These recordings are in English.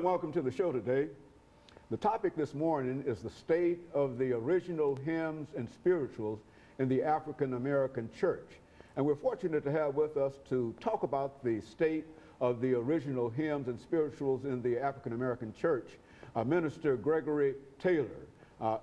And welcome to the show today. The topic this morning is the state of the original hymns and spirituals in the African American church. And we're fortunate to have with us to talk about the state of the original hymns and spirituals in the African American church, Minister Gregory Taylor,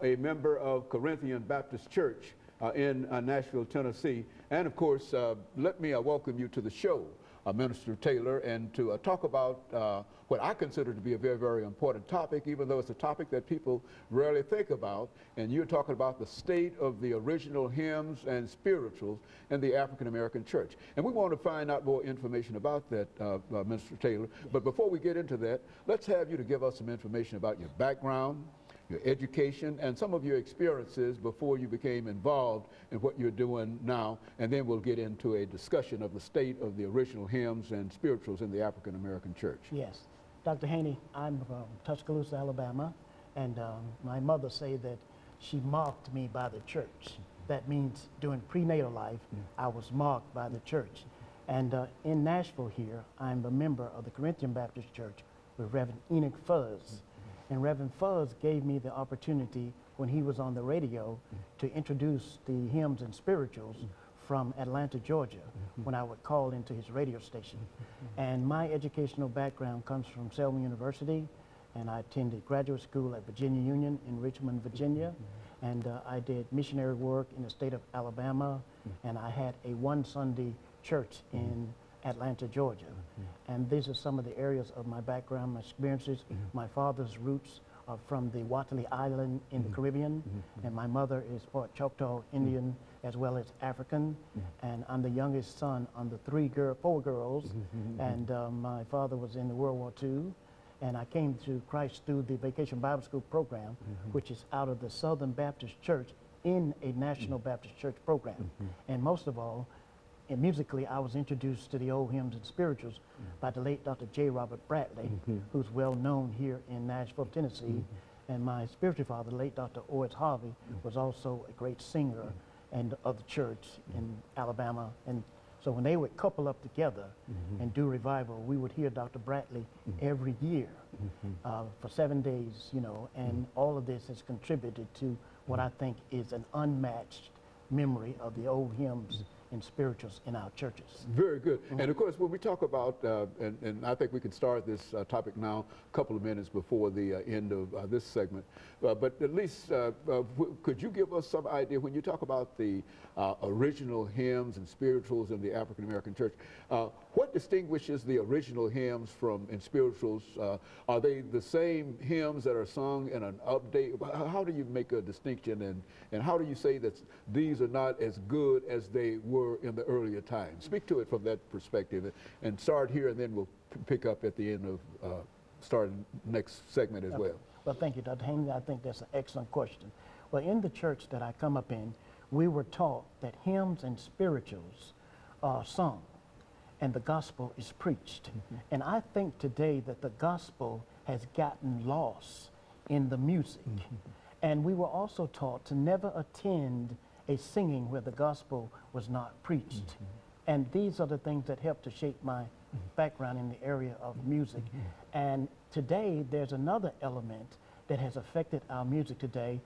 a member of Corinthian Baptist Church in Nashville, Tennessee. And of course, let me welcome you to the show, Minister Taylor, and to talk about what I consider to be a very, very important topic, even though it's a topic that people rarely think about. And you're talking about the state of the original hymns and spirituals in the African American church. And we want to find out more information about that, Minister Taylor. But before we get into that, let's have you to give us some information about your background, your education, and some of your experiences before you became involved in what you're doing now, and then we'll get into a discussion of the state of the original hymns and spirituals in the African American church. Yes. Dr. Haney, I'm from Tuscaloosa, Alabama, and my mother said that she marked me by the church. That means during prenatal life, I was marked by the church. And in Nashville here, I'm a member of the Corinthian Baptist Church with Reverend Enoch Fuzz. And Reverend Fuzz gave me the opportunity when he was on the radio to introduce the hymns and spirituals from Atlanta, Georgia, when I would call into his radio station. And my educational background comes from Selma University, and I attended graduate school at Virginia Union in Richmond, Virginia. And I did missionary work in the state of Alabama, and I had a one Sunday church in Atlanta, Georgia. And these are some of the areas of my background, my experiences. My father's roots are from the Watley Island in the Caribbean, and my mother is part Choctaw Indian as well as African. And I'm the youngest son on the four girls, and my father was in the World War II. And I came to Christ through the Vacation Bible School program, which is out of the Southern Baptist Church in a National Baptist Church program. And most of all, and musically, I was introduced to the old hymns and spirituals by the late Dr. J. Robert Bradley, who's well known here in Nashville, Tennessee. And my spiritual father, the late Dr. Oris Harvey, was also a great singer and of the church in Alabama. And so when they would couple up together and do revival, we would hear Dr. Bradley every year for 7 days, you know, and all of this has contributed to what I think is an unmatched memory of the old hymns and spirituals in our churches. Very good. And of course, when we talk about, and I think we can start this topic now a couple of minutes before the end of this segment, but at least could you give us some idea, when you talk about the original hymns and spirituals in the African American church, what distinguishes the original hymns and spirituals? Are they the same hymns that are sung in an update? How do you make a distinction, and how do you say that these are not as good as they were in the earlier times? Speak to it from that perspective, and start here, and then we'll pick up at the end of starting next segment as well. Well, thank you, Dr. Haney. I think that's an excellent question. Well, in the church that I come up in, we were taught that hymns and spirituals are sung and the gospel is preached. And I think today that the gospel has gotten lost in the music. And we were also taught to never attend a singing where the gospel was not preached. And these are the things that help to shape my background in the area of music. And today, there's another element that has affected our music today.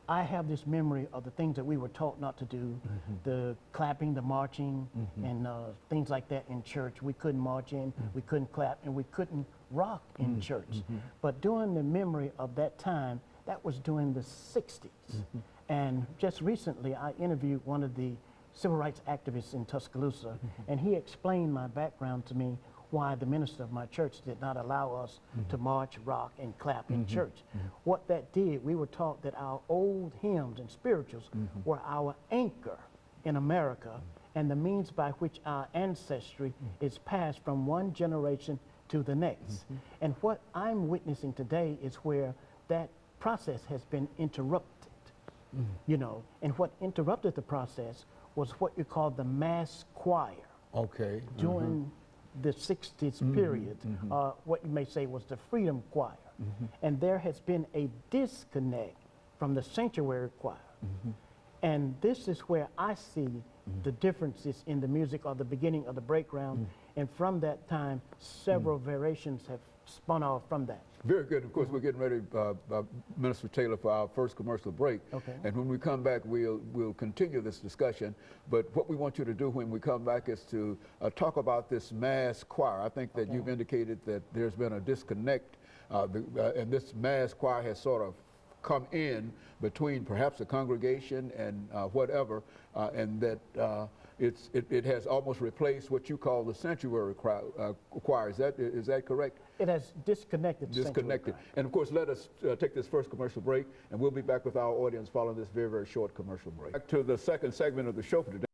I have this memory of the things that we were taught not to do, the clapping, the marching, and things like that in church. We couldn't march in, we couldn't clap, and we couldn't rock in church. But during the memory of that time, that was during the 60s. And just recently, I interviewed one of the civil rights activists in Tuscaloosa, and he explained my background to me, why the minister of my church did not allow us to march, rock, and clap in church. What that did, we were taught that our old hymns and spirituals were our anchor in America and the means by which our ancestry is passed from one generation to the next. And what I'm witnessing today is where that process has been interrupted. You know, and what interrupted the process was what you call the mass choir Okay. during the 60s period, what you may say was the Freedom Choir. And there has been a disconnect from the sanctuary choir. And this is where I see the differences in the music or the beginning of the breakground. And from that time, several variations have spun off from that. Very good. Of course, we're getting ready, Minister Taylor, for our first commercial break. Okay. And when we come back, we'll continue this discussion. But what we want you to do when we come back is to talk about this mass choir. I think that you've indicated that there's been a disconnect, and this mass choir has sort of come in between perhaps the congregation and whatever, and that it has almost replaced what you call the sanctuary choir. Is that correct? It has disconnected. Disconnected. And of course, let us take this first commercial break, and we'll be back with our audience following this very, very short commercial break. Back to the second segment of the show for today.